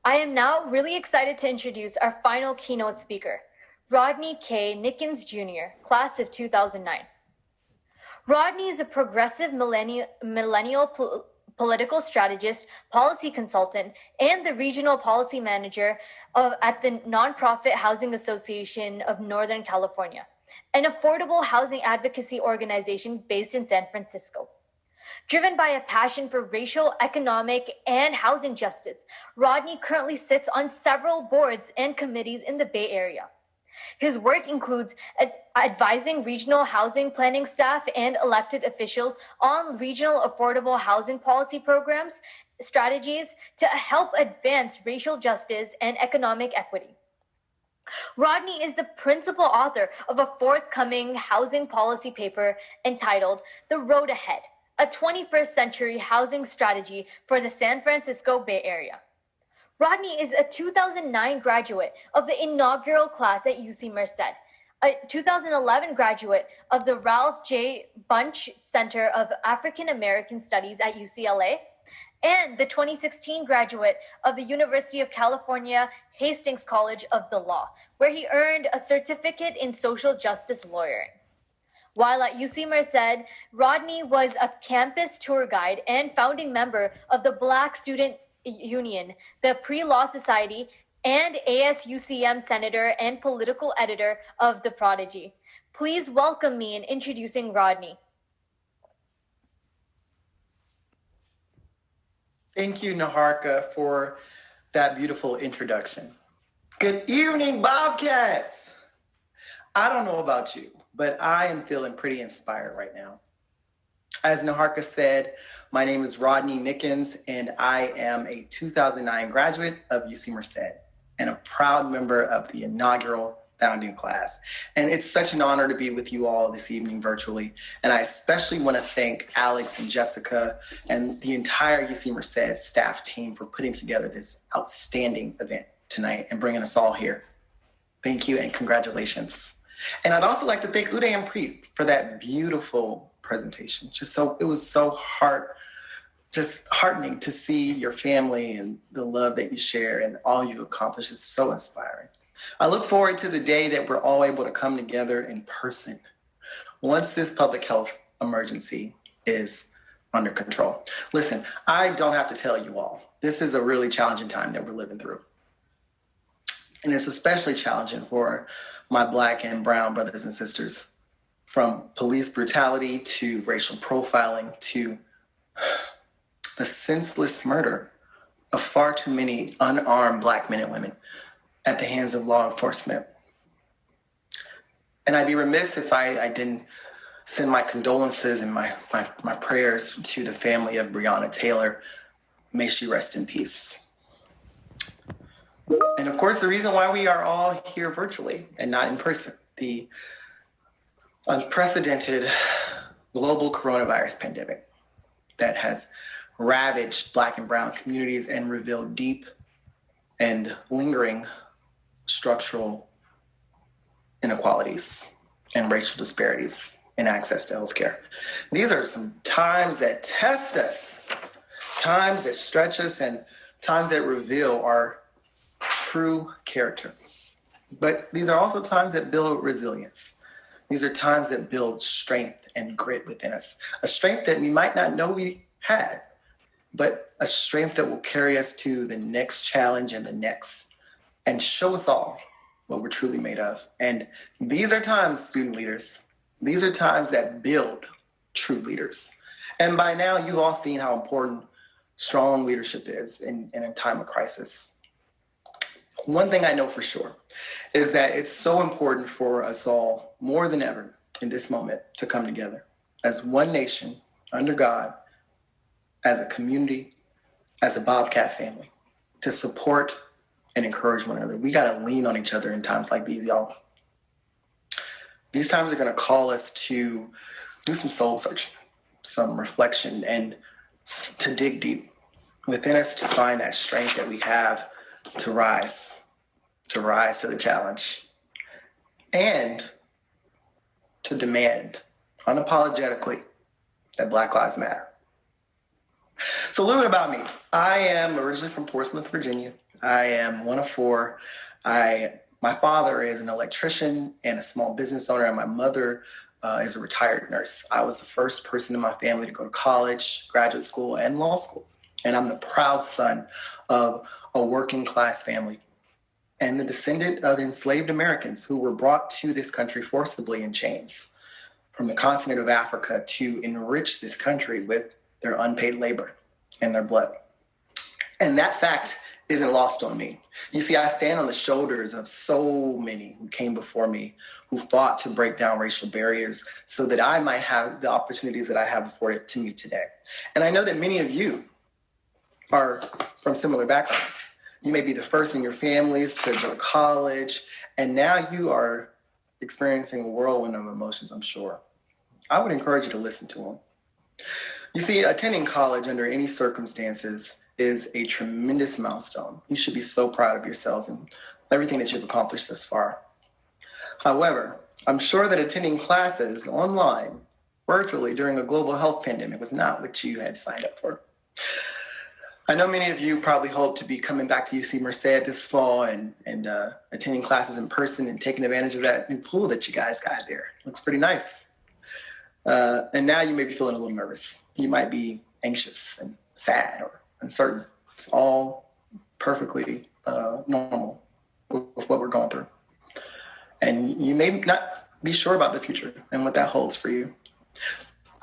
I am now really excited to introduce our final keynote speaker, Rodney K. Nickens Jr., class of 2009. Rodney is a progressive millennial political strategist, policy consultant, and the regional policy manager at the Nonprofit Housing Association of Northern California, an affordable housing advocacy organization based in San Francisco. Driven by a passion for racial, economic, and housing justice, Rodney currently sits on several boards and committees in the Bay Area. His work includes advising regional housing planning staff and elected officials on regional affordable housing policy programs, strategies to help advance racial justice and economic equity. Rodney is the principal author of a forthcoming housing policy paper entitled The Road Ahead, a 21st century housing strategy for the San Francisco Bay Area. Rodney is a 2009 graduate of the inaugural class at UC Merced, a 2011 graduate of the Ralph J. Bunche Center of African American Studies at UCLA, and the 2016 graduate of the University of California Hastings College of the Law, where he earned a certificate in social justice lawyering. While at UC Merced, Rodney was a campus tour guide and founding member of the Black Student Union, the Pre-Law Society, and ASUCM senator and political editor of The Prodigy. Please welcome me in introducing Rodney. Thank you, Naharka, for that beautiful introduction. Good evening, Bobcats. I don't know about you, but I am feeling pretty inspired right now. As Naharka said, my name is Rodney Nickens, and I am a 2009 graduate of UC Merced and a proud member of the inaugural founding class. And it's such an honor to be with you all this evening virtually. And I especially want to thank Alex and Jessica and the entire UC Merced staff team for putting together this outstanding event tonight and bringing us all here. Thank you and congratulations. And I'd also like to thank Uday and Preet for that beautiful presentation. It was so heartening to see your family and the love that you share and all you've accomplished. It's so inspiring. I look forward to the day that we're all able to come together in person once this public health emergency is under control. Listen, I don't have to tell you all, this is a really challenging time that we're living through. And it's especially challenging for my Black and brown brothers and sisters, from police brutality to racial profiling to the senseless murder of far too many unarmed Black men and women at the hands of law enforcement. And I'd be remiss if I didn't send my condolences and my prayers to the family of Breonna Taylor. May she rest in peace. And of course, the reason why we are all here virtually and not in person, the unprecedented global coronavirus pandemic that has ravaged Black and brown communities and revealed deep and lingering structural inequalities and racial disparities in access to healthcare. These are some times that test us, times that stretch us, and times that reveal our true character. But these are also times that build resilience. These are times that build strength and grit within us, a strength that we might not know we had, but a strength that will carry us to the next challenge and the next, and show us all what we're truly made of. And these are times, student leaders, these are times that build true leaders. And by now, you've all seen how important strong leadership is in a time of crisis. One thing I know for sure is that it's so important for us all, more than ever in this moment, to come together as one nation, under God, as a community, as a Bobcat family, to support and encourage one another. We got to lean on each other in times like these, y'all. These times are going to call us to do some soul searching, some reflection, and to dig deep within us to find that strength that we have to rise to the challenge, and to demand unapologetically that Black Lives Matter. So a little bit about me. I am originally from Portsmouth, Virginia, I am one of four. My father is an electrician and a small business owner, and my mother is a retired nurse. I was the first person in my family to go to college, graduate school, and law school. And I'm the proud son of a working class family and the descendant of enslaved Americans who were brought to this country forcibly in chains from the continent of Africa to enrich this country with their unpaid labor and their blood. And that fact isn't lost on me. You see, I stand on the shoulders of so many who came before me, who fought to break down racial barriers so that I might have the opportunities that I have afforded to me today. And I know that many of you are from similar backgrounds. You may be the first in your families to go to college, and now you are experiencing a whirlwind of emotions, I'm sure. I would encourage you to listen to them. You see, attending college under any circumstances is a tremendous milestone. You should be so proud of yourselves and everything that you've accomplished thus far. However, I'm sure that attending classes online, virtually during a global health pandemic was not what you had signed up for. I know many of you probably hope to be coming back to UC Merced this fall and attending classes in person and taking advantage of that new pool that you guys got there. Looks pretty nice. And now you may be feeling a little nervous. You might be anxious and sad or uncertain. It's all perfectly normal with what we're going through. And you may not be sure about the future and what that holds for you.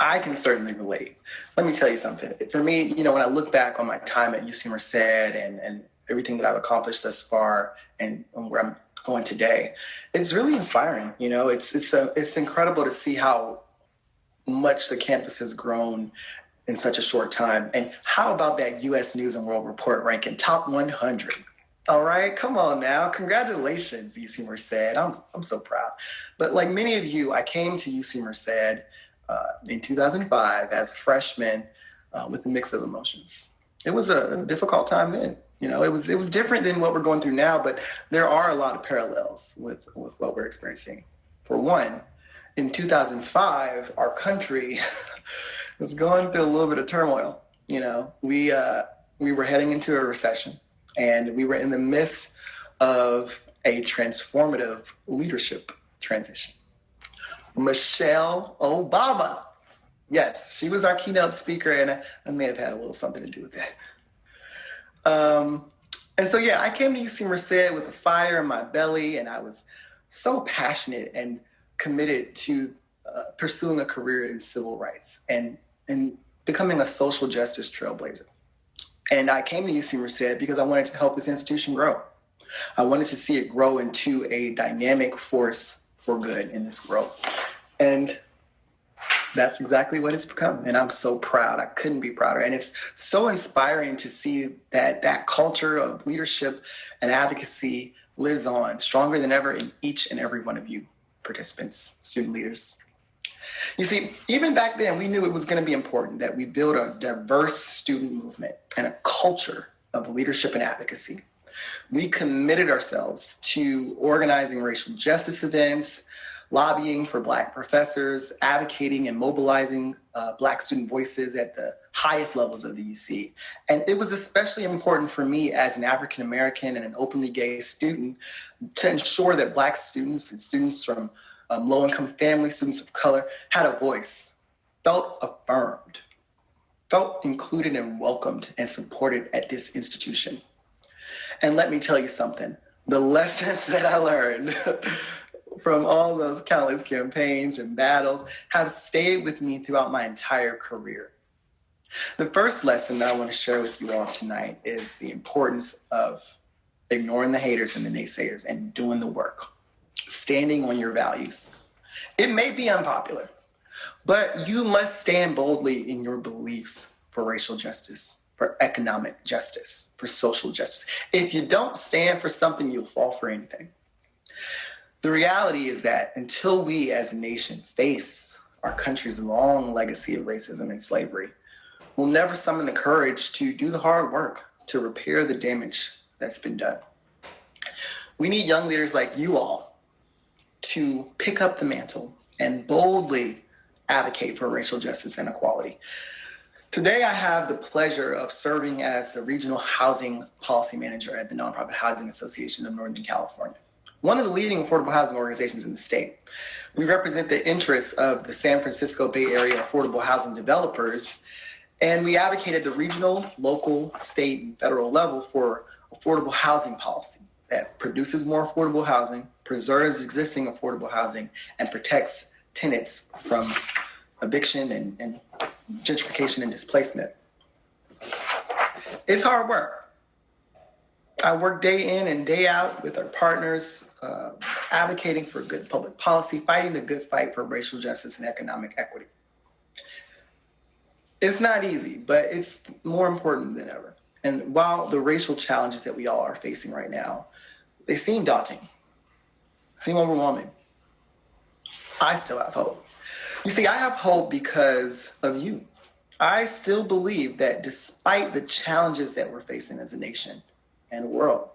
I can certainly relate. Let me tell you something. For me, when I look back on my time at UC Merced and everything that I've accomplished thus far and where I'm going today, it's really inspiring. It's incredible to see how much the campus has grown in such a short time. And how about that U.S. News and World Report ranking top 100? All right, come on now. Congratulations, UC Merced. I'm so proud. But like many of you, I came to UC Merced in 2005 as a freshman with a mix of emotions. It was a difficult time then. It was different than what we're going through now, but there are a lot of parallels with what we're experiencing. For one, in 2005, our country was going through a little bit of turmoil. We were heading into a recession, and we were in the midst of a transformative leadership transition. Michelle Obama. Yes, she was our keynote speaker, and I may have had a little something to do with that. And so, I came to UC Merced with a fire in my belly, and I was so passionate and committed to pursuing a career in civil rights and becoming a social justice trailblazer. And I came to UC Merced because I wanted to help this institution grow. I wanted to see it grow into a dynamic force for good in this world. And that's exactly what it's become. And I'm so proud. I couldn't be prouder. And it's so inspiring to see that culture of leadership and advocacy lives on stronger than ever in each and every one of you participants, student leaders. You see, even back then, we knew it was going to be important that we build a diverse student movement and a culture of leadership and advocacy. We committed ourselves to organizing racial justice events, lobbying for Black professors, advocating and mobilizing Black student voices at the highest levels of the UC. And it was especially important for me as an African American and an openly gay student to ensure that Black students and students from low-income families, students of color, had a voice, felt affirmed, felt included and welcomed and supported at this institution. And let me tell you something, the lessons that I learned from all those countless campaigns and battles have stayed with me throughout my entire career. The first lesson that I want to share with you all tonight is the importance of ignoring the haters and the naysayers and doing the work, standing on your values. It may be unpopular, but you must stand boldly in your beliefs for racial justice, for economic justice, for social justice. If you don't stand for something, you'll fall for anything. The reality is that until we as a nation face our country's long legacy of racism and slavery, we'll never summon the courage to do the hard work to repair the damage that's been done. We need young leaders like you all to pick up the mantle and boldly advocate for racial justice and equality. Today, I have the pleasure of serving as the Regional Housing Policy Manager at the Nonprofit Housing Association of Northern California, one of the leading affordable housing organizations in the state. We represent the interests of the San Francisco Bay Area affordable housing developers, and we advocated the regional, local, state, and federal level for affordable housing policy that produces more affordable housing, preserves existing affordable housing, and protects tenants from eviction and gentrification and displacement. It's hard work. I work day in and day out with our partners, advocating for good public policy, fighting the good fight for racial justice and economic equity. It's not easy, but it's more important than ever. And while the racial challenges that we all are facing right now, they seem daunting, seem overwhelming, I still have hope. You see, I have hope because of you. I still believe that despite the challenges that we're facing as a nation and a world,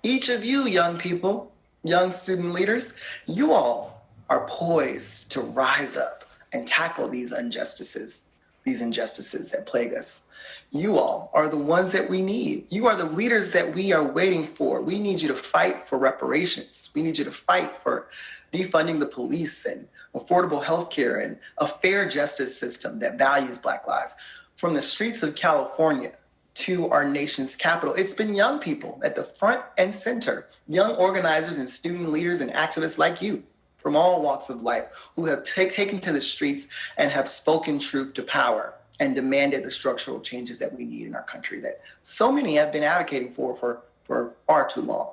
each of you young people, young student leaders, you all are poised to rise up and tackle these injustices that plague us. You all are the ones that we need. You are the leaders that we are waiting for. We need you to fight for reparations. We need you to fight for defunding the police and affordable health care and a fair justice system that values Black lives. From the streets of California to our nation's capital, it's been young people at the front and center, young organizers and student leaders and activists like you from all walks of life who have taken to the streets and have spoken truth to power and demanded the structural changes that we need in our country that so many have been advocating for far too long.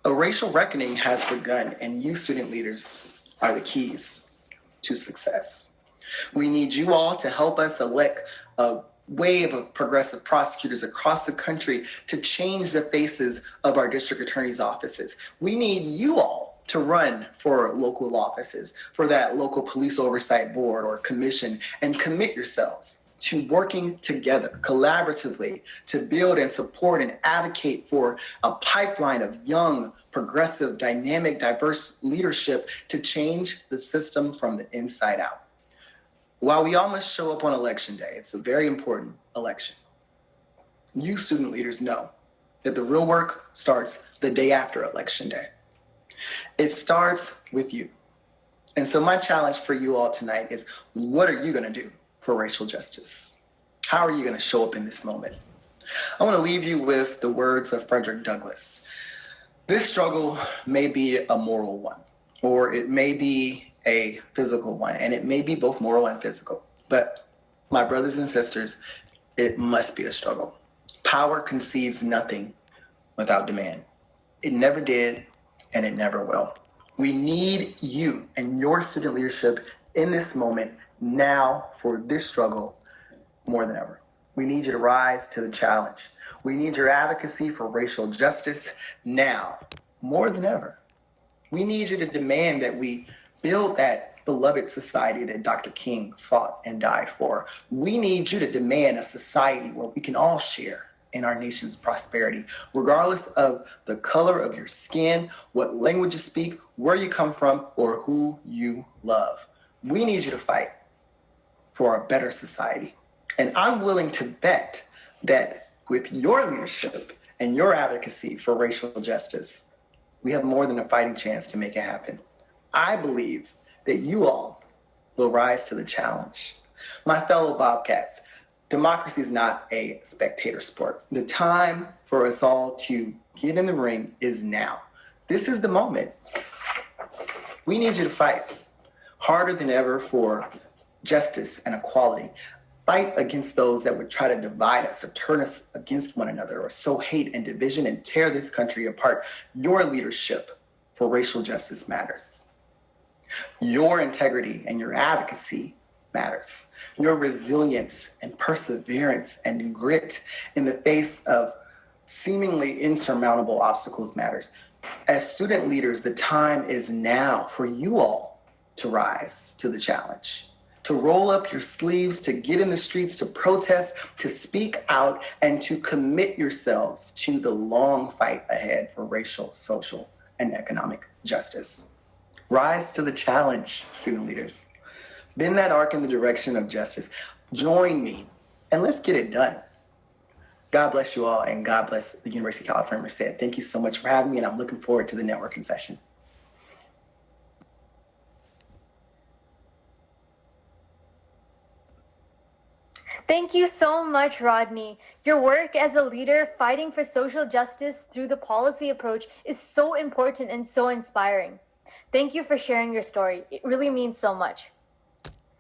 A racial reckoning has begun, and you student leaders are the keys to success. We need you all to help us elect a wave of progressive prosecutors across the country to change the faces of our district attorney's offices. We need you all to run for local offices, for that local police oversight board or commission, and commit yourselves to working together collaboratively to build and support and advocate for a pipeline of young, progressive, dynamic, diverse leadership to change the system from the inside out. While we all must show up on election day, it's a very important election. You student leaders know that the real work starts the day after election day. It starts with you. And so my challenge for you all tonight is, what are you going to do for racial justice? How are you going to show up in this moment? I want to leave you with the words of Frederick Douglass. This struggle may be a moral one, or it may be a physical one, and it may be both moral and physical. But my brothers and sisters, it must be a struggle. Power concedes nothing without demand. It never did, and it never will. We need you and your student leadership in this moment now for this struggle more than ever. We need you to rise to the challenge. We need your advocacy for racial justice now more than ever. We need you to demand that we build that beloved society that Dr. King fought and died for. We need you to demand a society where we can all share in our nation's prosperity, regardless of the color of your skin, what language you speak, where you come from, or who you love. We need you to fight for a better society. And I'm willing to bet that with your leadership and your advocacy for racial justice, we have more than a fighting chance to make it happen. I believe that you all will rise to the challenge. My fellow Bobcats, democracy is not a spectator sport. The time for us all to get in the ring is now. This is the moment. We need you to fight harder than ever for justice and equality. Fight against those that would try to divide us or turn us against one another or sow hate and division and tear this country apart. Your leadership for racial justice matters. Your integrity and your advocacy matters. Your resilience and perseverance and grit in the face of seemingly insurmountable obstacles matters. As student leaders, the time is now for you all to rise to the challenge, to roll up your sleeves, to get in the streets, to protest, to speak out, and to commit yourselves to the long fight ahead for racial, social, and economic justice. Rise to the challenge, student leaders. Bend that arc in the direction of justice. Join me and let's get it done. God bless you all, and God bless the University of California, Merced. Thank you so much for having me, and I'm looking forward to the networking session. Thank you so much, Rodney. Your work as a leader fighting for social justice through the policy approach is so important and so inspiring. Thank you for sharing your story. It really means so much.